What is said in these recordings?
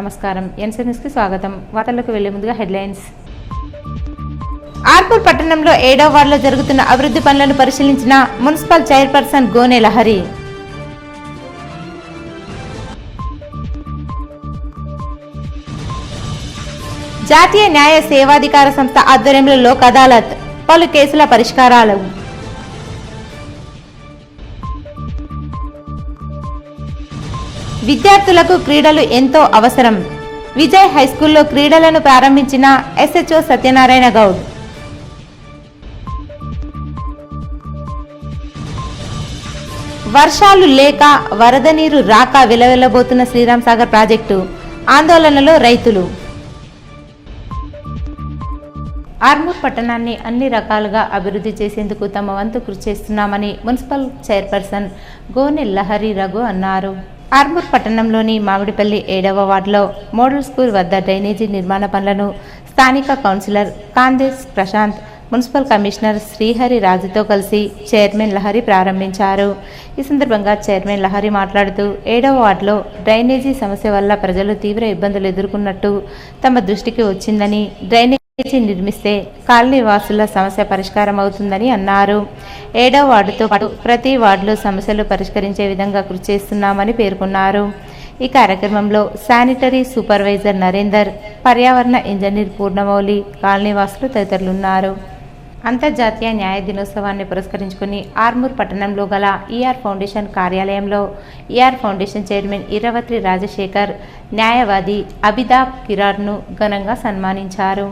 నమస్కారం. ఎన్సీన్యూస్కి స్వాగతం. వార్తలకు వెళ్లే ముందుగా హెడ్లైన్స్. ఆర్మూర్ పట్టణంలో 7వ వార్డులో జరుగుతున్న అభివృద్ధి పనులను పరిశీలించిన మున్సిపల్ చైర్పర్సన్ గోనె లహరి. జాతీయ న్యాయ సేవాధికార సంస్థ ఆధ్వర్యంలో లోక్ అదాలత్, పలు కేసుల పరిష్కారాలు. విద్యార్థులకు క్రీడలు ఎంతో అవసరం. విజయ్ హైస్కూల్లో క్రీడలను ప్రారంభించిన ఎస్హెచ్ఓ సత్యనారాయణ గౌడ్. వర్షాలు లేక వరద నీరు రాక విలవిల్లబోతున్న శ్రీరామ్ సాగర్ ప్రాజెక్టు, ఆందోళనలో రైతులు. ఆర్మూర్ పట్టణాన్ని అన్ని రకాలుగా అభివృద్ధి చేసేందుకు తమ వంతు కృషి చేస్తున్నామని మున్సిపల్ చైర్పర్సన్ గోనె లహరి రఘు అన్నారు. ఆర్మూర్ పట్టణంలోని మామిడిపల్లి 7వ వార్డులో మోడల్ స్కూల్ వద్ద డ్రైనేజీ నిర్మాణ పనులను స్థానిక councillor Kandesh Prashanth, municipal commissioner Srihari రాజుతో కలిసి చైర్మన్ లహరి ప్రారంభించారు. ఈ సందర్భంగా చైర్మన్ లహరి మాట్లాడుతూ 7వ వార్డులో డ్రైనేజీ సమస్య వల్ల ప్రజలు తీవ్ర ఇబ్బందులు ఎదుర్కొన్నట్టు తమ దృష్టికి వచ్చిందని, డ్రైనేజీ నిర్మిస్తే కాలనీ వాసుల సమస్య పరిష్కారం అవుతుందని అన్నారు. 7వ వార్డుతో పాటు ప్రతి వార్డులో సమస్యలు పరిష్కరించే విధంగా కృషి చేస్తున్నామని పేర్కొన్నారు. ఈ కార్యక్రమంలో శానిటరీ సూపర్వైజర్ నరేందర్, పర్యావరణ ఇంజనీర్ పూర్ణమౌళి, కాలనీ వాసులు తదితరులున్నారు. అంతర్జాతీయ న్యాయ దినోత్సవాన్ని పురస్కరించుకుని ఆర్మూర్ పట్టణంలో గల ఈఆర్ ఫౌండేషన్ కార్యాలయంలో ER foundation chairman Iravatri Rajasekhar, న్యాయవాది అబిదాబ్ కిరార్ను ఘనంగా సన్మానించారు.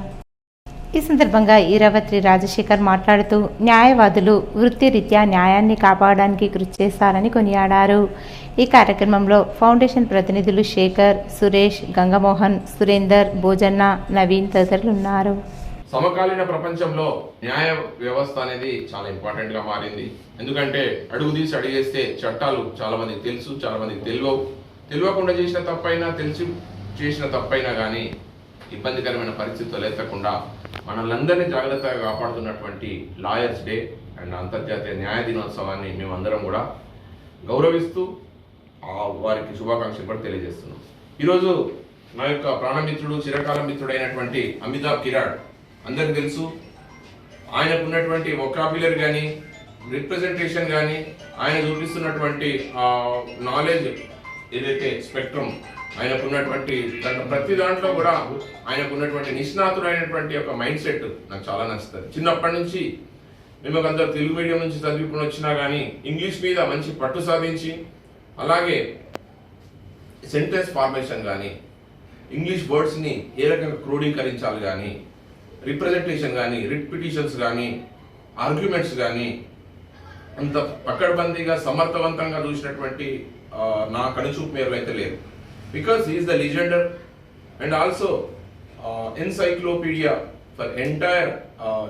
ఈ సందర్భంగా ఇరవత్రి రాజశేఖర్ మాట్లాడుతూ న్యాయవాదులు వృత్తిరీత్యా న్యాయాన్ని కాపాడడానికి కృషి చేస్తారని కొనియాడారు. ఈ కార్యక్రమంలో ఫౌండేషన్ ప్రతినిధులు శేఖర్, సురేష్, గంగమోహన్, సురేందర్, భోజన్న, నవీన్ తదితరులు ఉన్నారు. సమకాలీన ప్రపంచంలో న్యాయ వ్యవస్థ అనేది చాలా ఇంపార్టెంట్ గా మారింది. ఎందుకంటే అడుగు తీసి అడిగేస్తే చట్టాలు చాలా మందికి తెలుసు, చాలా మందికి తెలియకుండా చేసిన తప్పైనా, తెలిసి చేసిన తప్పైనా కానీ ఇబ్బందికరమైన పరిస్థితులు ఎత్తకుండా మనల్ని జాగ్రత్తగా కాపాడుతున్నటువంటి లాయర్స్ డే అండ్ అంతర్జాతీయ న్యాయ దినోత్సవాన్ని మేమందరం కూడా గౌరవిస్తూ వారికి శుభాకాంక్షలు కూడా తెలియజేస్తున్నాం. ఈరోజు నా యొక్క ప్రాణమిత్రుడు, చిరకాల మిత్రుడైనటువంటి అమితాబ్ కిరాడ్ అందరికి తెలుసు. ఆయనకున్నటువంటి వొకాబులరీ కానీ, రిప్రజెంటేషన్ కానీ, ఆయన చూపిస్తున్నటువంటి నాలెడ్జ్ ఏదైతే స్పెక్ట్రమ్, ఆయనకున్నటువంటి ప్రతి దాంట్లో కూడా ఆయనకున్నటువంటి నిష్ణాతుడైనటువంటి ఒక మైండ్ సెట్ నాకు చాలా నచ్చుతుంది. చిన్నప్పటి నుంచి మేము అందరూ తెలుగు మీడియం నుంచి చదువుకుని వచ్చినా కానీ ఇంగ్లీష్ మీద మంచి పట్టు సాధించి, అలాగే సెంటెన్స్ ఫార్మేషన్ కానీ, ఇంగ్లీష్ వర్డ్స్ని ఏ రకంగా క్రోడీకరించాలి కానీ, రిప్రజెంటేషన్ కానీ, రిపిటిషన్స్ కానీ, ఆర్గ్యుమెంట్స్ కానీ అంత పకడ్బందీగా సమర్థవంతంగా చూసినటువంటి నా కనుచూపు మేరకు అయితే లేదు. Because he is the legend and also encyclopedia for entire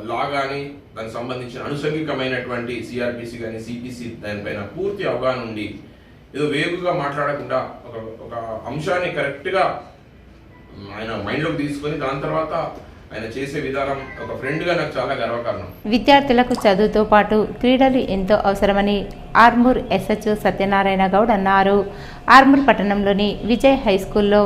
law కానీ, దానికి సంబంధించిన అనుషంగికమైనటువంటి సిఆర్పిసి కానీ, సిపిసి దానిపైన పూర్తి అవగాహన ఉండి ఏదో వేగుగా మాట్లాడకుండా ఒక అంశాన్ని కరెక్ట్గా ఆయన మైండ్లోకి తీసుకొని దాని తర్వాత ఆయన చేసే విధానం ఒక ఫ్రెండ్గా నాకు చాలా గర్వకారణం. విద్యార్థులకు చదువుతో పాటు క్రీడలు ఎంతో అవసరమని ఆర్మూర్ ఎస్హెచ్ఓ సత్యనారాయణ గౌడ్ అన్నారు. ఆర్మూర్ పట్టణంలోని విజయ్ హైస్కూల్లో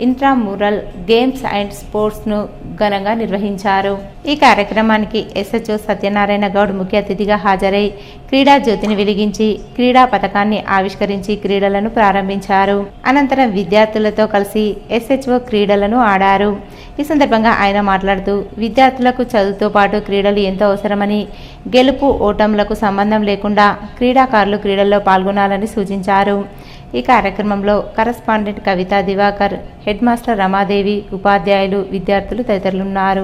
ఇంట్రామూరల్ గేమ్స్ అండ్ స్పోర్ట్స్ను ఘనంగా నిర్వహించారు. ఈ కార్యక్రమానికి ఎస్హెచ్ఓ సత్యనారాయణ గౌడ్ ముఖ్య అతిథిగా హాజరై క్రీడా జ్యోతిని వెలిగించి క్రీడా పథకాన్ని ఆవిష్కరించి క్రీడలను ప్రారంభించారు. అనంతరం విద్యార్థులతో కలిసి ఎస్హెచ్ఓ క్రీడలను ఆడారు. ఈ సందర్భంగా ఆయన మాట్లాడుతూ విద్యార్థులకు చదువుతో పాటు క్రీడలు ఎంతో అవసరమని, గెలుపు ఓటములకు సంబంధం లేకుండా క్రీడాకారులు క్రీడల్లో పాల్గొనాలని సూచించారు. ఈ కార్యక్రమంలో కరస్పాండెంట్ కవిత దివాకర్, హెడ్ మాస్టర్ రమాదేవి, ఉపాధ్యాయులు, విద్యార్థులు తదితరులున్నారు.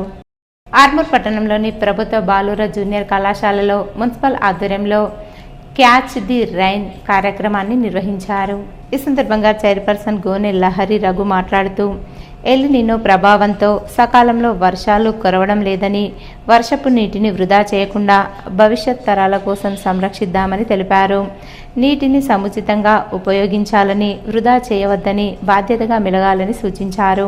ఆర్మూర్ పట్టణంలోని ప్రభుత్వ బాలుర జూనియర్ కళాశాలలో మున్సిపల్ ఆధ్వర్యంలో క్యాచ్ ది రైన్ కార్యక్రమాన్ని నిర్వహించారు. ఈ సందర్భంగా చైర్పర్సన్ గోనె లహరి రఘు మాట్లాడుతూ ఎల్ నినో ప్రభావంతో సకాలంలో వర్షాలు కురవడం లేదని, వర్షపు నీటిని వృధా చేయకుండా భవిష్యత్ తరాల కోసం సంరక్షిద్దామని తెలిపారు. నీటిని సముచితంగా ఉపయోగించాలని, వృధా చేయవద్దని, బాధ్యతగా మెలగాలని సూచించారు.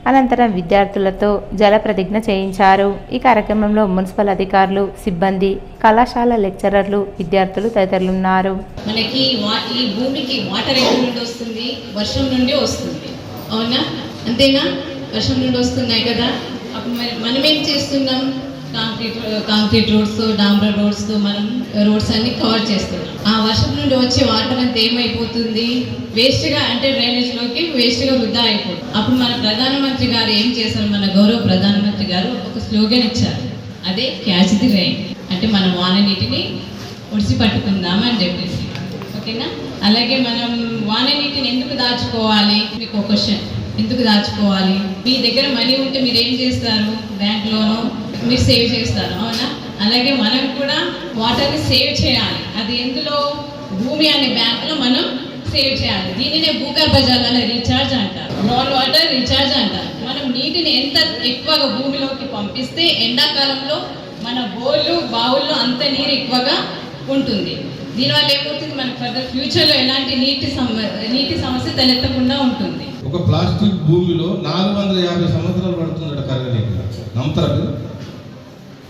అనంతరం విద్యార్థులతో జల ప్రతిజ్ఞ చేయించారు. ఈ కార్యక్రమంలో మున్సిపల్ అధికారులు, సిబ్బంది, కళాశాల లెక్చరర్లు, విద్యార్థులు తదితరులున్నారు. మనకి ఈ భూమికి వాటర్ ఎక్కడి నుండి వస్తుంది? వర్షం నుండి వస్తుంది. అవునా? అంతేనా? వర్షం నుండి వస్తున్నాయి కదా, అప్పుడు మనం ఏం చేస్తున్నాం? కాంక్రీట్ రోడ్స్, డాంబర్ రోడ్స్, మనం రోడ్స్ అన్ని కవర్ చేస్తున్నాం. ఆ వర్షం నుండి వచ్చే వాటర్ అంతా ఏమైపోతుంది? వేస్ట్గా, అంటే డ్రైనేజ్లోకి వేస్ట్గా వృధా అయిపోతుంది. అప్పుడు మన ప్రధానమంత్రి గారు ఏం చేశారు? మన గౌరవ ప్రధానమంత్రి గారు ఒక స్లోగన్ ఇచ్చారు, అదే క్యాచ్ ది రెయిన్, అంటే మనం వాన నీటిని ఒడిసి పట్టుకుందామని చెప్పేసి. ఓకేనా? అలాగే మనం వాన నీటిని ఎందుకు దాచుకోవాలి? మీకు ఒక క్వశ్చన్, ఎందుకు దాచుకోవాలి? మీ దగ్గర మనీ ఉంటే మీరు ఏం చేస్తారు? బ్యాంక్లోనో మీరు సేవ్ చేస్తారు, అవునా? అలాగే మనం కూడా వాటర్ని సేవ్ చేయాలి. అది ఎందులో? భూమి అనే బ్యాంకులో మనం సేవ్ చేయాలి. దీనినే భూగర్భ జలాల రీఛార్జ్ అంటారు, గ్రౌండ్ వాటర్ రీఛార్జ్ అంటారు. మనం నీటిని ఎంత ఎక్కువగా భూమిలోకి పంపిస్తే ఎండాకాలంలో మన బోర్లు, బావుల్లో అంత నీరు ఎక్కువగా ఉంటుంది. దీనివల్ల ఏమవుతుంది? మన ఫర్దర్ ఫ్యూచర్లో ఎలాంటి నీటి సమస్య తలెత్తకుండా ఉంటుంది. ఒక ప్లాస్టిక్ భూమిలో 450 సంవత్సరాలు పడుతుందట కరగడానికి. నమ్ముతారా మీరు?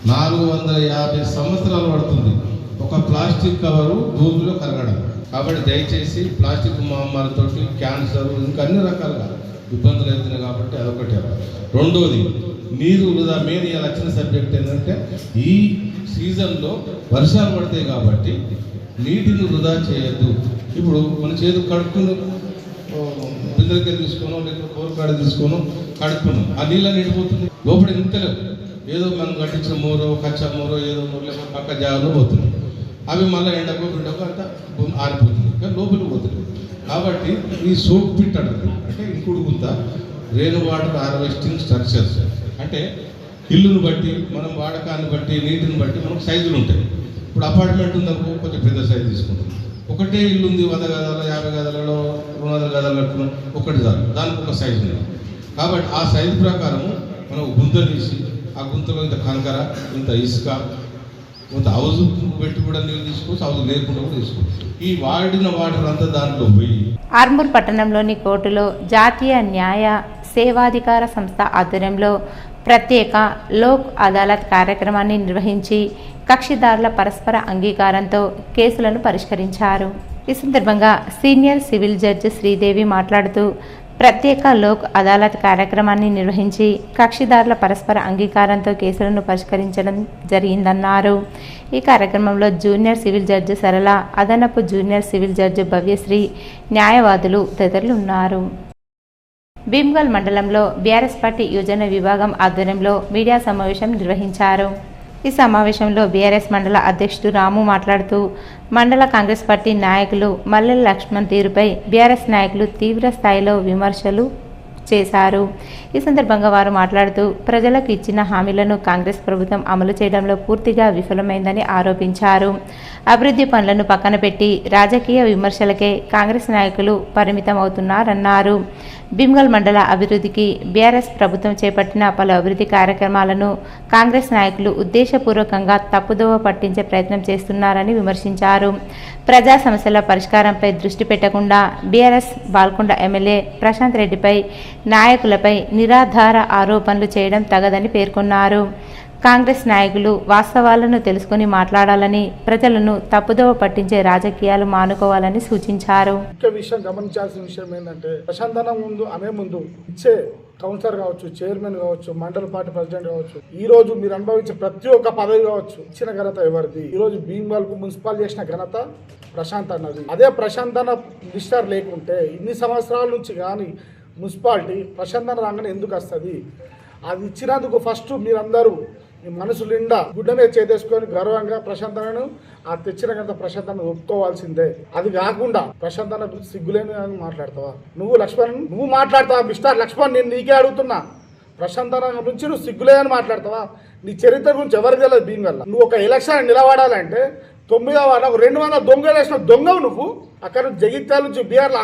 450 సంవత్సరాలు పడుతుంది ఒక ప్లాస్టిక్ కవరు భూమిలో కరగడం. కాబట్టి దయచేసి ప్లాస్టిక్ మహమ్మారితో క్యాన్సర్ ఇంకా అన్ని రకాలుగా ఇబ్బందులు అవుతున్నాయి. కాబట్టి అదొకటి. రెండోది, నీరు వృధా. మెయిన్ ఇలా వచ్చిన సబ్జెక్ట్ ఏంటంటే, ఈ సీజన్లో వర్షాలు పడతాయి కాబట్టి నీటిని వృధా చేయొద్దు. ఇప్పుడు మన చేతులు కడుక్కుని బిందెలకి తీసుకోనో లేకపోతే కోరకాడ తీసుకోనో కడుక్కున్నాం, ఆ నీళ్ళ నిండిపోతుంది. లోపల ఇంతలేవు, ఏదో మనం కట్టించిన మోరో, కచ్చా మోరో, ఏదో మోరో లేకపోతే పక్క జాగాలో పోతున్నాయి. అవి మళ్ళీ ఎండకో బిడ్డకో అంతా ఆరిపోతుంది, కానీ లోపలికి పోతుంది. కాబట్టి ఈ సోక్ పిట్ అంటారు, అంటే ఇంకుడు గుంత, రెయిన్ వాటర్ హార్వెస్టింగ్ స్ట్రక్చర్స్. అంటే ఇల్లును బట్టి, మనం వాడకాన్ని బట్టి, నీటిని బట్టి మనకు సైజులు ఉంటాయి. ఇప్పుడు అపార్ట్మెంట్ ఉందనుకో కొంచెం పెద్ద సైజు తీసుకుంటాం. ఒకటే ఇల్లు ఉంది, 100 గదాల, 50 గదాలలో, 200 గదాలు కట్టుకున్నాం, ఒకటి చాలు, దానికి ఒక సైజు ఉంది. కాబట్టి ఆ సైజు ప్రకారము మనం గుంత తీసి, ఆ గుంతలో ఇంత కంకర, ఇంత ఇసుక, కొంత హౌజు పెట్టి కూడా నీళ్ళు తీసుకోవచ్చు, హౌజు లేకుండా కూడా తీసుకోవచ్చు. ఈ వాడిన వాటర్ అంతా దాంట్లో పోయి. ఆర్మూర్ పట్టణంలోని కోర్టులో జాతీయ న్యాయ సేవాధికార సంస్థ ఆధ్వర్యంలో ప్రత్యేక లోక్ అదాలత్ కార్యక్రమాన్ని నిర్వహించి కక్షిదారుల పరస్పర అంగీకారంతో కేసులను పరిష్కరించారు. ఈ సందర్భంగా సీనియర్ సివిల్ జడ్జి శ్రీదేవి మాట్లాడుతూ, ప్రత్యేక లోక్ అదాలత్ కార్యక్రమాన్ని నిర్వహించి కక్షిదారుల పరస్పర అంగీకారంతో కేసులను పరిష్కరించడం జరిగిందన్నారు. ఈ కార్యక్రమంలో జూనియర్ సివిల్ జడ్జి సరళ, అదనపు జూనియర్ సివిల్ జడ్జి భవ్యశ్రీ, న్యాయవాదులు తదితరులు ఉన్నారు. భీమ్గల్ మండలంలో బీఆర్ఎస్ పార్టీ యువజన విభాగం ఆధ్వర్యంలో మీడియా సమావేశం నిర్వహించారు. ఈ సమావేశంలో బీఆర్ఎస్ మండల అధ్యక్షుడు రాము మాట్లాడుతూ, మండల కాంగ్రెస్ పార్టీ నాయకులు మల్లెల లక్ష్మణ్ తీరుపై బీఆర్ఎస్ నాయకులు తీవ్ర స్థాయిలో విమర్శలు చేశారు. ఈ సందర్భంగా వారు మాట్లాడుతూ, ప్రజలకు ఇచ్చిన హామీలను కాంగ్రెస్ ప్రభుత్వం అమలు చేయడంలో పూర్తిగా విఫలమైందని ఆరోపించారు. అభివృద్ధి పనులను పక్కన పెట్టి రాజకీయ విమర్శలకే కాంగ్రెస్ నాయకులు పరిమితమవుతున్నారన్నారు. భీమ్గల్ మండల అభివృద్ధికి బీఆర్ఎస్ ప్రభుత్వం చేపట్టిన పలు అభివృద్ధి కార్యక్రమాలను కాంగ్రెస్ నాయకులు ఉద్దేశపూర్వకంగా తప్పుదోవ పట్టించే ప్రయత్నం చేస్తున్నారని విమర్శించారు. ప్రజా సమస్యల పరిష్కారంపై దృష్టి పెట్టకుండా బీఆర్ఎస్ బాల్కొండ ఎమ్మెల్యే ప్రశాంత్ రెడ్డిపై, నాయకులపై నిరాధార ఆరోపణలు చేయడం తగదని పేర్కొన్నారు. కాంగ్రెస్ నాయకులు వాస్తవాలను తెలుసుకుని మాట్లాడాలని, ప్రజలను తప్పుదోవ పట్టించే రాజకీయాలు మానుకోవాలని సూచించారు. ముఖ్య విషయం గమనించాల్సిన విషయం ఏంటంటే, ప్రశాంతన ముందు ఆమె ముందు ఇచ్చే కౌన్సిలర్ కావచ్చు, చైర్మన్ కావచ్చు, మండల పార్టీ ప్రెసిడెంట్ కావచ్చు, ఈ రోజు మీరు అనుభవించే ప్రతి ఒక్క పదవి కావచ్చు ఇచ్చిన ఘనత ఎవరిది? ఈ రోజు భీమ్గల్ మున్సిపల్ చేసిన ఘనత ప్రశాంత్ అన్నది. అదే ప్రశాంత్ అన్న మినిస్టర్ లేకుంటే ఇన్ని సంవత్సరాల నుంచి కానీ మున్సిపాలిటీ ప్రశాంత్ అన్న రాగానే ఎందుకు వస్తుంది? అది ఇచ్చినందుకు ఫస్ట్ మీరందరూ మీ మనసు నిండా గుడ్డ మీద చేసేసుకొని గర్వంగా ప్రశాంతనను ఆ తెచ్చిన గంట ప్రశాంతను ఒప్పుకోవాల్సిందే. అది కాకుండా ప్రశాంతన గురించి సిగ్గులేని మాట్లాడతావా? నువ్వు మాట్లాడతావా? మిస్టర్ లక్ష్మణ్, నేను నీకే అడుగుతున్నా. ప్రశాంతన గురించి నువ్వు సిగ్గులేని మాట్లాడతావా? నీ చరిత్ర గురించి ఎవరికి తెలియదు భీమ్గల్. నువ్వు ఒక ఎలక్షన్ నిలబడాలంటే 9వ వార్డు 200 దొంగలు వేసిన దొంగవు నువ్వు. అక్కడ జగిత్యాల నుంచి బీఆర్లో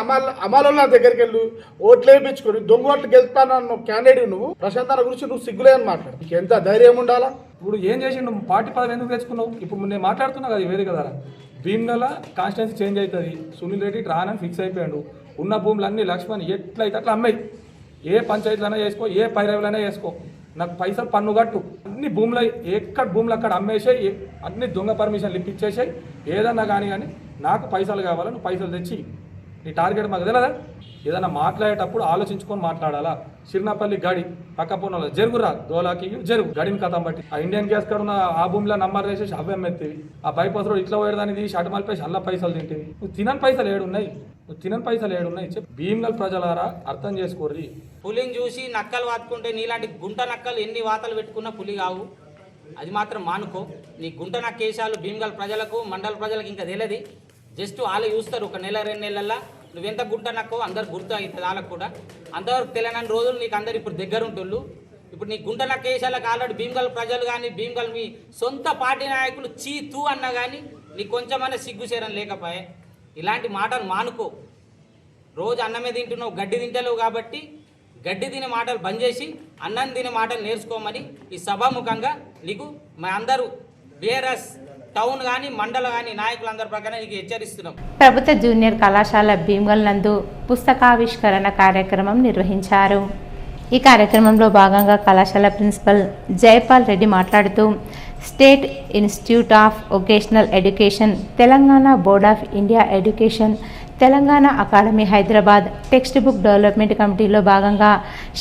అమాల దగ్గరికి వెళ్ళి ఓట్లు వేయించుకొని దొంగ ఓట్లు గెలుస్తానన్న క్యాండిడేట్ నువ్వు. ప్రశాంతన గురించి నువ్వు సిగ్గులేని మాట్లాడు. నీకు ఎంత ధైర్యం ఉండాలా? ఇప్పుడు ఏం చేసి నువ్వు పార్టీ పదవి ఎందుకు తెచ్చుకున్నావు? ఇప్పుడు నేను మాట్లాడుతున్నా కదా, వేరే కదా. భీమ్గల్ కాన్స్టిట్యున్సీ చేంజ్ అవుతుంది, సునీల్ రెడ్డి రానని ఫిక్స్ అయిపోయాడు. ఉన్న భూములన్నీ లక్ష్మణ్ ఎట్లయితే అట్లా అమ్మాయి, ఏ పంచాయతీలైనా చేసుకో, ఏ పైరవులైనా చేసుకో, నాకు పైసలు పన్ను కట్టు. అన్ని భూములు ఎక్కడ భూములు అక్కడ అమ్మేసాయి, అన్ని దొంగ పర్మిషన్లు ఇప్పించేసాయి. ఏదన్నా కానీ నాకు పైసలు కావాలి, నువ్వు పైసలు తెచ్చి. నీ టార్గెట్ మాకు తెలియదా? ఏదైనా మాట్లాడేటప్పుడు ఆలోచించుకొని మాట్లాడాలా. సిరినాపల్లి గడి పక్క పొన్నలో జరుగురా దోలాకి జరుగు గడిని కథం బట్టి ఆ ఇండియన్ గ్యాస్ కాడ ఉన్న ఆ భూమిలో నంబర్ వేసేసి అవి అమ్మేస్తేవి. ఆ బైపాస్ రోడ్ ఇట్లా పోయేదాన్ని తీసి అటు మలిపేసి అల్ల పైసలు తింటేవి. నువ్వు తినని పైసలు ఏడున్నాయి, భీమ్గల్ ప్రజలారా అర్థం చేసుకోర్రి. పులిని చూసి నక్కలు వాతుకుంటే నీలాంటి గుంట నక్కలు ఎన్ని వాతలు పెట్టుకున్నా పులి కావు. అది మాత్రం మానుకో. నీ గుంట నక్కేశాలు భీమ్గల్ ప్రజలకు మండల ప్రజలకు ఇంకా తెలియదు. జస్ట్ వాళ్ళు చూస్తారు ఒక నెల 2 నెలల్లో నువ్వెంత గుంట నక్కో అందరు గుర్తు అవుతుంది. వాళ్ళకు కూడా అంతవరకు తెలియని రోజులు నీకు అందరు ఇప్పుడు దగ్గర ఉంటుళ్ళు. ఇప్పుడు నీ గుంట నక్కేశాలకు ఆల్రెడీ భీమ్గల్ ప్రజలు కానీ భీమ్గల్ మీ సొంత పార్టీ నాయకులు చీతూ అన్నా కానీ నీకు కొంచెమైనా సిగ్గుచేరం లేకపోయే. ఇలాంటి మాటలు మానుకో. రోజు అన్నమే తింటున్నావు, గడ్డి తింటలేవు కాబట్టి గడ్డి తినే మాటలు బంద్ చేసి అన్నం తినే మాటలు నేర్చుకోమని ఈ సభాముఖంగా నీకు మా అందరూ బీఆర్ఎస్ టౌన్ కానీ మండల కానీ నాయకులందరి ప్రకారం నీకు హెచ్చరిస్తున్నాం. ప్రభుత్వ జూనియర్ కళాశాల భీమ్గల్ నందు పుస్తకావిష్కరణ కార్యక్రమం నిర్వహించారు. ఈ కార్యక్రమంలో భాగంగా కళాశాల ప్రిన్సిపల్ జైపాల్ రెడ్డి మాట్లాడుతూ state institute of vocational education, Telangana board of India education, Telangana academy Hyderabad text book development కమిటీలో భాగంగా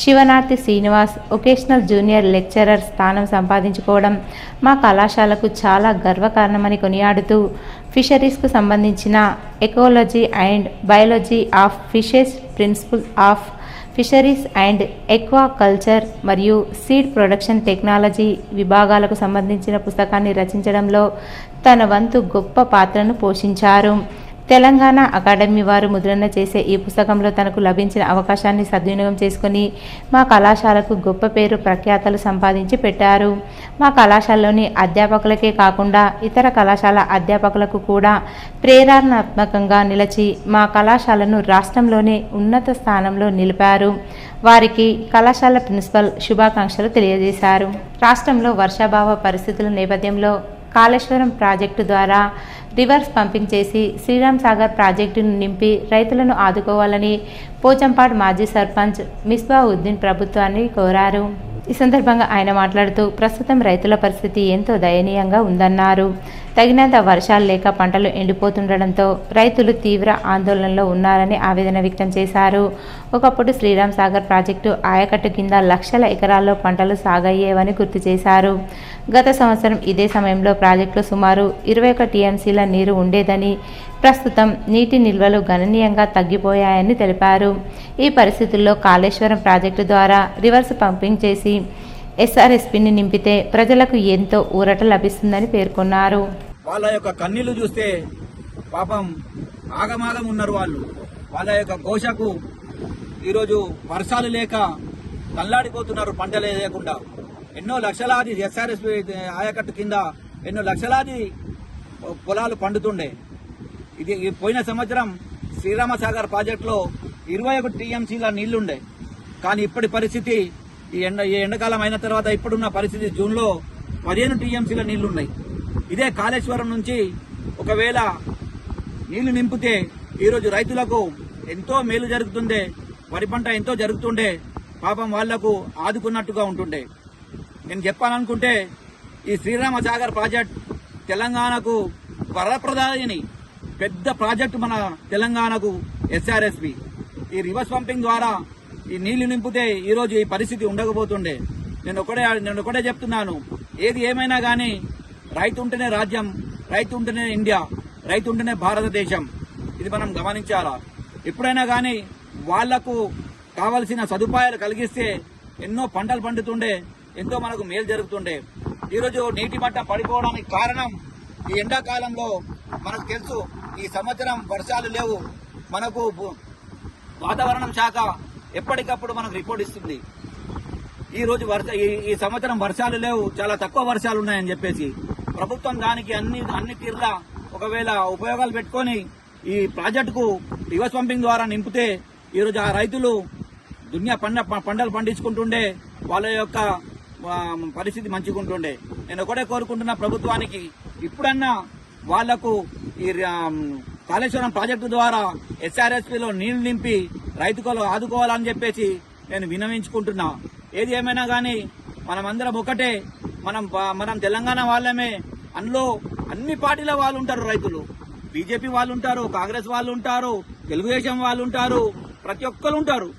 Shivanarthi Srinivas vocational junior lecturer స్థానం సంపాదించుకోవడం మా కళాశాలకు చాలా గర్వకారణమని కొనియాడుతూ ఫిషరీస్కు సంబంధించిన ecology and biology of fishes, principal of fisheries and aqua culture మరియు సీడ్ ప్రొడక్షన్ టెక్నాలజీ విభాగాలకు సంబంధించిన పుస్తకాన్ని రచించడంలో తన వంతు గొప్ప పాత్రను పోషించారు. తెలంగాణ అకాడమీ వారు ముద్రణ చేసే ఈ పుస్తకంలో తనకు లభించిన అవకాశాన్ని సద్వినియోగం చేసుకుని మా కళాశాలకు గొప్ప పేరు ప్రఖ్యాతలు సంపాదించి పెట్టారు. మా కళాశాలలోని అధ్యాపకులకే కాకుండా ఇతర కళాశాల అధ్యాపకులకు కూడా ప్రేరణాత్మకంగా నిలిచి మా కళాశాలను రాష్ట్రంలోనే ఉన్నత స్థానంలో నిలిపారు. వారికి కళాశాల ప్రిన్సిపల్ శుభాకాంక్షలు తెలియజేశారు. రాష్ట్రంలో వర్షాభావ పరిస్థితుల నేపథ్యంలో కాళేశ్వరం ప్రాజెక్టు ద్వారా రివర్స్ పంపింగ్ చేసి శ్రీరామ్ సాగర్ ప్రాజెక్టును నింపి రైతులను ఆదుకోవాలని పోచంపాడు మాజీ సర్పంచ్ మిస్బాఉద్దీన్ ప్రభుత్వాన్ని కోరారు. ఈ సందర్భంగా ఆయన మాట్లాడుతూ ప్రస్తుతం రైతుల పరిస్థితి ఎంతో దయనీయంగా ఉందన్నారు. తగినంత వర్షాలు లేక పంటలు ఎండిపోతుండడంతో రైతులు తీవ్ర ఆందోళనలో ఉన్నారని ఆవేదన వ్యక్తం చేశారు. ఒకప్పుడు శ్రీరామ్ సాగర్ ప్రాజెక్టు ఆయకట్టు కింద లక్షల ఎకరాల్లో పంటలు సాగయ్యేవని గుర్తు చేశారు. గత సంవత్సరం ఇదే సమయంలో ప్రాజెక్టులో సుమారు 21 టీఎంసీల నీరు ఉండేదని, ప్రస్తుతం నీటి నిల్వలు గణనీయంగా తగ్గిపోయాయని తెలిపారు. ఈ పరిస్థితుల్లో కాళేశ్వరం ప్రాజెక్టు ద్వారా రివర్స్ పంపింగ్ చేసి ఎస్ఆర్ఎస్పీని నింపితే ప్రజలకు ఎంతో ఊరట లభిస్తుందని పేర్కొన్నారు. వాళ్ళ యొక్క కన్నీళ్లు చూస్తే పాపం ఆగమాగం ఉన్నారు. వాళ్ళ యొక్క ఘోషకు ఈరోజు వర్షాలు లేక తల్లాడిపోతున్నారు. పంటలు లేకుండా ఎన్నో లక్షలాది ఎస్ఆర్ఎస్పీ ఆయకట్టు కింద ఎన్నో లక్షలాది పొలాలు పండుతుండే. ఇది పోయిన సంవత్సరం శ్రీరామసాగర్ ప్రాజెక్టులో 21 టీఎంసీల నీళ్లుండే. కానీ ఇప్పటి పరిస్థితి ఈ ఎండాకాలం అయిన తర్వాత ఇప్పుడున్న పరిస్థితి జూన్లో 15 టీఎంసీల నీళ్లున్నాయి. ఇదే కాళేశ్వరం నుంచి ఒకవేళ నీళ్లు నింపితే ఈరోజు రైతులకు ఎంతో మేలు జరుగుతుండే, వరి పంట ఎంతో జరుగుతుండే, పాపం వాళ్లకు ఆదుకున్నట్టుగా ఉంటుండే. నేను చెప్పాలనుకుంటే ఈ శ్రీరామసాగర్ ప్రాజెక్ట్ తెలంగాణకు వరప్రదాయని పెద్ద ప్రాజెక్టు మన తెలంగాణకు ఎస్ఆర్ఎస్పి. ఈ రివర్స్ పంపింగ్ ద్వారా ఈ నీళ్లు నింపితే ఈరోజు ఈ పరిస్థితి ఉండకపోతుండే. నేను ఒకటే చెప్తున్నాను, ఏది ఏమైనా కానీ రైతు ఉంటేనే రాజ్యం, రైతు ఉంటేనే ఇండియా, రైతు ఉంటేనే భారతదేశం. ఇది మనం గమనించాలా. ఎప్పుడైనా కానీ వాళ్లకు కావలసిన సదుపాయాలు కలిగిస్తే ఎన్నో పంటలు పండుతుండే, ఎంతో మనకు మేలు జరుగుతుండే. ఈరోజు నీటి మట్టం పడిపోవడానికి కారణం ఈ ఎండాకాలంలో మనకు తెలుసు ఈ సంవత్సరం వర్షాలు లేవు. మనకు వాతావరణం శాఖ ఎప్పటికప్పుడు మనకు రిపోర్ట్ ఇస్తుంది. ఈ సంవత్సరం వర్షాలు లేవు, చాలా తక్కువ వర్షాలు ఉన్నాయని చెప్పేసి ప్రభుత్వం దానికి అన్ని తీర్ల ఒకవేళ ఉపయోగాలు పెట్టుకొని ఈ ప్రాజెక్టుకు రివర్స్ పంపింగ్ ద్వారా నింపితే ఈరోజు ఆ రైతులు దునియా పంటలు పండించుకుంటుండే, వాళ్ళ యొక్క పరిస్థితి మంచిగా ఉంటుండే. నేను ఒకటే కోరుకుంటున్నా ప్రభుత్వానికి, ఇప్పుడన్నా వాళ్లకు ఈ కాళేశ్వరం ప్రాజెక్టు ద్వారా ఎస్ఆర్ఎస్పీలో నీళ్లు నింపి రైతులు ఆదుకోవాలని చెప్పేసి నేను విన్నవించుకుంటున్నా. ఏది ఏమైనా కానీ మనమందరం ఒకటే, మనం తెలంగాణ వాళ్ళమే. అందులో అన్ని పార్టీల వాళ్ళు ఉంటారు. రైతులు బీజేపీ వాళ్ళు ఉంటారు, కాంగ్రెస్ వాళ్ళు ఉంటారు, తెలుగుదేశం వాళ్ళు ఉంటారు, ప్రతి ఒక్కరు ఉంటారు.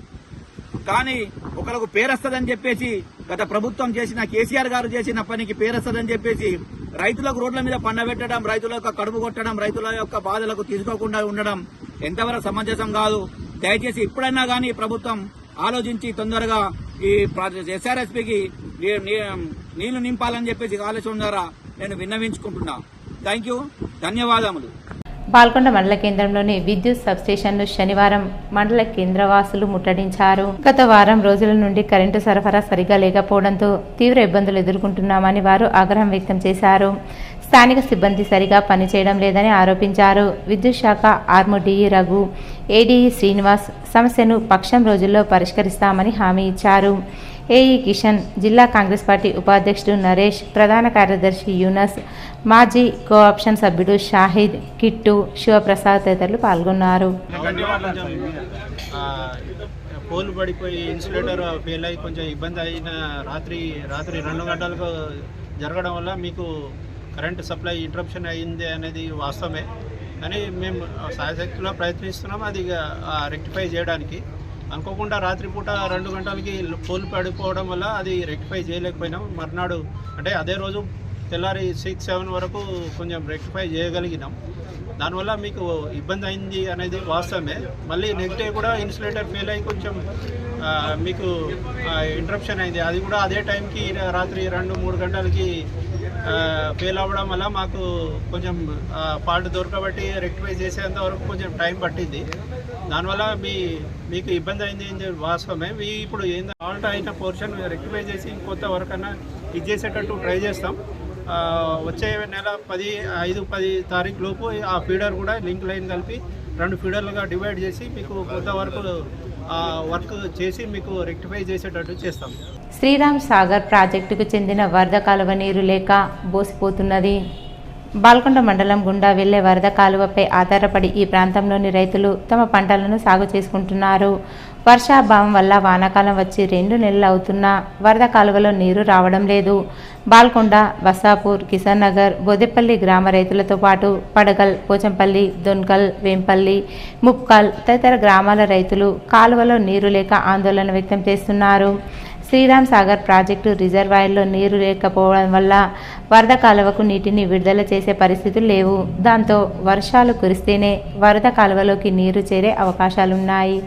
కానీ ఒకరికి పేరొస్తుందని చెప్పేసి గత ప్రభుత్వం చేసిన కేసీఆర్ గారు చేసిన పనికి పేరొస్తుందని చెప్పేసి రైతులకు రోడ్ల మీద పండబెట్టడం, రైతుల యొక్క కడుపు కొట్టడం, రైతుల యొక్క బాధలకు తీసుకోకుండా ఉండడం ఎంతవరకు సమంజసం కాదు. దయచేసి ఇప్పుడైనా కానీ ప్రభుత్వం ఆలోచించి తొందరగా ఈ ఎస్ఆర్ఎస్పీకి నీళ్లు నింపాలని చెప్పేసి ఆలోచన ద్వారా నేను విన్నవించుకుంటున్నా. థ్యాంక్ యూ, ధన్యవాదములు. బాల్కొండ మండల కేంద్రంలోని విద్యుత్ సబ్స్టేషన్ను శనివారం మండల కేంద్రవాసులు ముట్టడించారు. గత వారం రోజుల నుండి కరెంటు సరఫరా సరిగా లేకపోవడంతో తీవ్ర ఇబ్బందులు ఎదుర్కొంటున్నామని వారు ఆగ్రహం వ్యక్తం చేశారు. స్థానిక సిబ్బంది సరిగా పనిచేయడం లేదని ఆరోపించారు. విద్యుత్ శాఖ ఆర్మూర్ డిఈ రఘు, ఏడీఈ శ్రీనివాస్ సమస్యను పక్షం రోజుల్లో పరిష్కరిస్తామని హామీ ఇచ్చారు. ఏఈ కిషన్, జిల్లా కాంగ్రెస్ పార్టీ ఉపాధ్యక్షుడు నరేష్, ప్రధాన కార్యదర్శి యూనస్, మాజీ కోఆప్షన్ సభ్యుడు షాహిద్, కిట్టు, శివప్రసాద్ తదితరులు పాల్గొన్నారు. పోలు పడిపోయి ఇన్సులేటర్ ఫెయిల్ అయ్యి కొంచెం ఇబ్బంది అయిన రాత్రి 2 గంటలకు జరగడం వల్ల మీకు కరెంటు సప్లై ఇంటరప్షన్ అయింది అనేది వాస్తవమే. కానీ మేము సాయశక్తిలో ప్రయత్నిస్తున్నాం అది రెక్టిఫై చేయడానికి. అనుకోకుండా రాత్రిపూట 2 గంటలకి పోలు పడిపోవడం వల్ల అది రెక్టిఫై చేయలేకపోయినాం. మర్నాడు అంటే అదే రోజు తెల్లారి 6-7 వరకు కొంచెం రెక్టిఫై చేయగలిగినాం. దానివల్ల మీకు ఇబ్బంది అయింది అనేది వాస్తవమే. మళ్ళీ నెక్స్ట్ డే కూడా ఇన్సులేటర్ ఫెయిల్ అయ్యి కొంచెం మీకు ఇంటరప్షన్ అయింది. అది కూడా అదే టైంకి రాత్రి 2-3 గంటలకి ఫెయిల్ అవ్వడం వల్ల మాకు కొంచెం ఫాల్ట్ దొరకబట్టి రెక్టిఫై చేసేంత వరకు కొంచెం టైం పట్టింది. దానివల్ల మీకు ఇబ్బంది అయింది వాస్తవమే. ఇప్పుడు ఏంటంటే ఫాల్ట్ అయిన పోర్షన్ రెక్టిఫై చేసి ఇంకొంత వరకు అన్నా ఇది చేసేటట్టు ట్రై చేస్తాం. వచ్చే నెల 5-10 తారీఖు లోపు ఆ ఫీడర్ కూడా లింక్ లైన్ కలిపి 2 ఫీడర్లుగా డివైడ్ చేసి మీకు కొంతవరకు వర్క్ చేసి మీకు రెక్టిఫై చేసేటట్టు చేస్తాం. శ్రీరామ్ సాగర్ ప్రాజెక్టుకు చెందిన వరద కాలువ నీరు లేక బోసిపోతున్నది. బాల్కొండ మండలం గుండా వెళ్లే వరద కాలువపై ఆధారపడి ఈ ప్రాంతంలోని రైతులు తమ పంటలను సాగు చేసుకుంటున్నారు. వర్షాభావం వల్ల వానాకాలం వచ్చి 2 నెలలు అవుతున్నా వరద కాలువలో నీరు రావడం లేదు. బాల్కొండ, వసాపూర్, కిషన్ నగర్, బోదెపల్లి గ్రామ రైతులతో పాటు పడగల్, పోచంపల్లి, దొన్కల్, వేంపల్లి, ముప్కల్ తదితర గ్రామాల రైతులు కాలువలో నీరు లేక ఆందోళన వ్యక్తం చేస్తున్నారు. శ్రీరామ్ సాగర్ ప్రాజెక్టు రిజర్వాయర్లో నీరు లేకపోవడం వల్ల వరద కాలువకు నీటిని విడుదల చేసే పరిస్థితులు లేవు. దాంతో వర్షాలు కురిస్తేనే వరద కాలువలోకి నీరు చేరే అవకాశాలున్నాయి.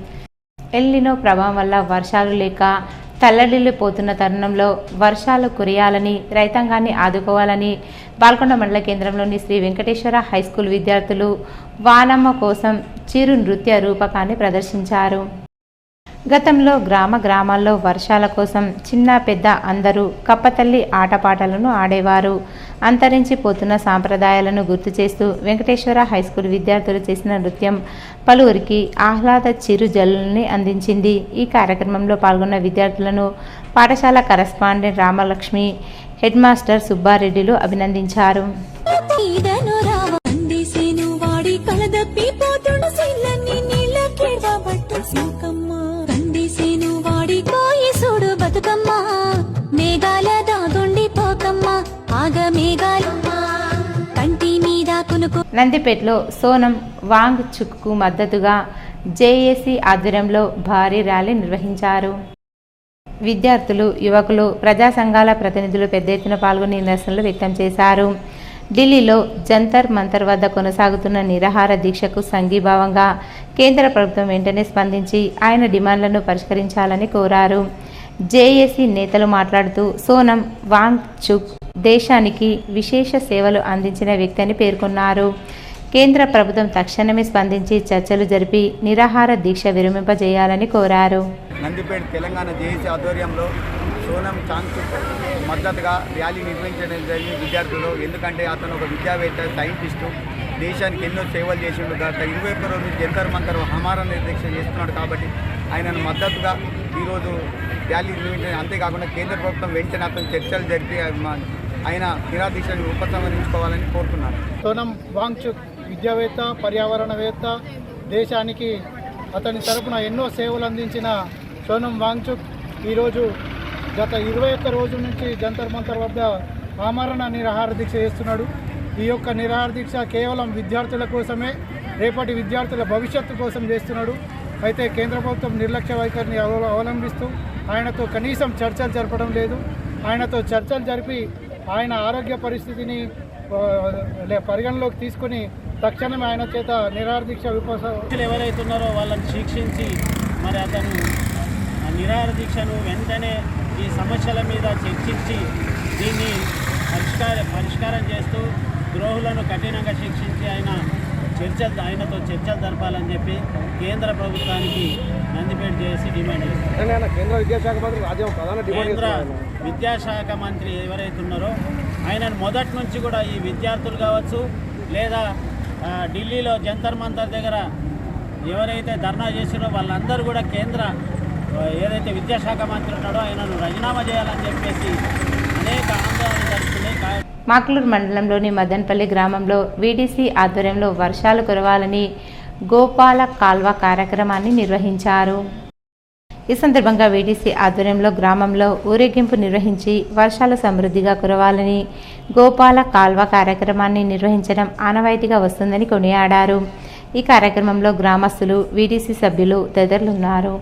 ఎల్నినో ప్రభావం వల్ల వర్షాలు లేక తల్లడిల్లిపోతున్న తరుణంలో వర్షాలు కురియాలని, రైతాంగాన్ని ఆదుకోవాలని బాల్కొండ మండల కేంద్రంలోని శ్రీ వెంకటేశ్వర హైస్కూల్ విద్యార్థులు వానమ్మ కోసం చిరు నృత్య రూపకాన్ని ప్రదర్శించారు. గతంలో గ్రామాల్లో వర్షాల కోసం చిన్న పెద్ద అందరూ కప్పతల్లి ఆటపాటలను ఆడేవారు. అంతరించిపోతున్న సాంప్రదాయాలను గుర్తు చేస్తూ వెంకటేశ్వర హైస్కూల్ విద్యార్థులు చేసిన నృత్యం పలువురికి ఆహ్లాద చిరుజల్లుని అందించింది. ఈ కార్యక్రమంలో పాల్గొన్న విద్యార్థులను పాఠశాల కరస్పాండెంట్ రామలక్ష్మి, హెడ్ మాస్టర్ సుబ్బారెడ్డిలు అభినందించారు. నందిపేటలో సోనం వాంగ్ చుక్కు మద్దతుగా జేఏసీ ఆధ్వర్యంలో భారీ ర్యాలీ నిర్వహించారు. విద్యార్థులు, యువకులు, ప్రజా సంఘాల ప్రతినిధులు పెద్ద ఎత్తున పాల్గొని నిరసనలు వ్యక్తం చేశారు. ఢిల్లీలో జంతర్ మంతర్ వద్ద కొనసాగుతున్న నిరాహార దీక్షకు సంఘీభావంగా కేంద్ర ప్రభుత్వం వెంటనే స్పందించి ఆయన డిమాండ్లను పరిష్కరించాలని కోరారు. జేఏసీ నేతలు మాట్లాడుతూ సోనం వాంగ్ చుక్ దేశానికి విశేష సేవలు అందించిన వ్యక్తి అని పేర్కొన్నారు. కేంద్ర ప్రభుత్వం తక్షణమే స్పందించి చర్చలు జరిపి నిరాహార దీక్ష విరమింపజేయాలని కోరారు. నందిపేట తెలంగాణ జేఏసీ ఆధ్వర్యంలో సోనం చాంగ్చుక్ మద్దతుగా ర్యాలీ నిర్వహించడం జరిగింది విద్యార్థులు. ఎందుకంటే అతను ఒక విద్యావేత్త, సైంటిస్టు, దేశానికి ఎన్నో సేవలు చేసిండు. గత 21 రోజులు జంతర్ మంతర్ హమారా దీక్ష చేస్తున్నాడు. కాబట్టి ఆయనను మద్దతుగా ఈరోజు ర్యాలీ నిర్వహించడం. అంతేకాకుండా కేంద్ర ప్రభుత్వం వెంటనే అతను చర్చలు జరిపి ఆయన నిరాదీక్షను ఉపసంహరించుకోవాలని కోరుతున్నారు. సోనం వాంగ్చుక్ విద్యావేత్త, పర్యావరణవేత్త, దేశానికి అతని తరపున ఎన్నో సేవలు అందించిన సోనం వాంగ్చుక్ ఈరోజు గత 21 రోజుల నుంచి జంతర్ మంతర్ వద్ద ఆమరణ నిరాహార దీక్ష చేస్తున్నాడు. ఈ యొక్క నిరాహార దీక్ష కేవలం విద్యార్థుల కోసమే, రేపటి విద్యార్థుల భవిష్యత్తు కోసం చేస్తున్నాడు. అయితే కేంద్ర ప్రభుత్వం నిర్లక్ష్య వైఖరిని అవలంబిస్తూ ఆయనతో కనీసం చర్చలు జరపడం లేదు. ఆయనతో చర్చలు జరిపి ఆయన ఆరోగ్య పరిస్థితిని పరిగణలోకి తీసుకుని తక్షణమే ఆయన చేత నిరాహారదీక్ష ఎవరైతే ఉన్నారో వాళ్ళని శిక్షించి మరి అతను నిరాహార దీక్షను వెంటనే ఈ సమస్యల మీద చర్చించి దీన్ని పరిష్కారం చేస్తూ ద్రోహులను కఠినంగా శిక్షించి ఆయనతో చర్చలు జరపాలని చెప్పి కేంద్ర ప్రభుత్వానికి నందిపేట చేసి డిమాండ్ చేస్తారు. కేంద్ర విద్యాశాఖ మంత్రి ఎవరైతే ఉన్నారో ఆయనను మొదటి నుంచి కూడా ఈ విద్యార్థులు కావచ్చు లేదా ఢిల్లీలో జంతర్ మంతర్ దగ్గర ఎవరైతే ధర్నా చేసినో వాళ్ళందరూ కూడా కేంద్ర ఏదైతే విద్యాశాఖ మంత్రి ఉన్నాడో ఆయనను రాజీనామా చేయాలని చెప్పేసి అనేక ఆందోళనలు జరుగుతున్నాయి. మాక్లూరు మండలంలోని మదన్పల్లి గ్రామంలో వీడీసీ ఆధ్వర్యంలో వర్షాలు కురవాలని గోపాల కాల్వ కార్యక్రమాన్ని నిర్వహించారు. ఈ సందర్భంగా వీడీసీ ఆధ్వర్యంలో గ్రామంలో ఊరేగింపు నిర్వహించి వర్షాలు సమృద్ధిగా కురవాలని గోపాల కాల్వ కార్యక్రమాన్ని నిర్వహించడం ఆనవాయితీగా వస్తుందని కొనియాడారు. ఈ కార్యక్రమంలో గ్రామస్తులు, వీడీసీ సభ్యులు తదితరులున్నారు.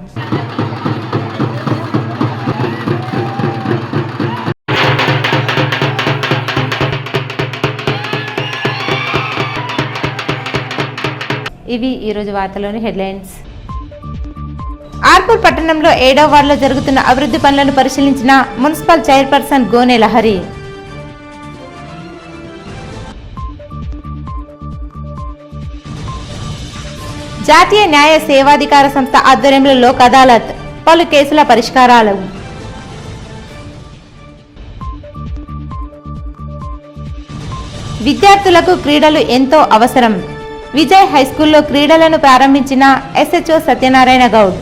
ఇవి ఈరోజు వార్తలోని హెడ్లైన్స్. ఆర్మూర్ పట్టణంలో 7వ వార్డులో జరుగుతున్న అభివృద్ధి పనులను పరిశీలించిన మున్సిపల్ చైర్పర్సన్ గోనె లహరి. జాతీయ న్యాయ సేవాధికార సంస్థ ఆధ్వర్యంలో లోక్ అదాలత్, పలు కేసుల పరిష్కారాలు. విద్యార్థులకు క్రీడలు ఎంతో అవసరం. విజయ్ హైస్కూల్లో క్రీడలను ప్రారంభించిన ఎస్హెచ్ఓ సత్యనారాయణ గౌడ్.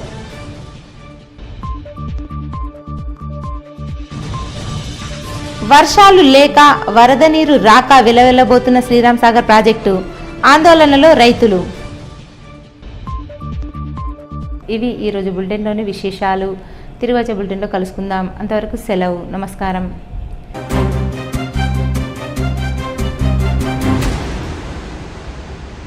వర్షాలు లేక వరద నీరు రాక వెలవెల్లబోతున్న శ్రీరామ్ సాగర్ ప్రాజెక్టు, ఆందోళనలో రైతులు. ఇవి ఈరోజు బులెటిన్లోని విశేషాలు. తిరిగి వచ్చే బులెటిన్లో కలుసుకుందాం. అంతవరకు సెలవు. నమస్కారం.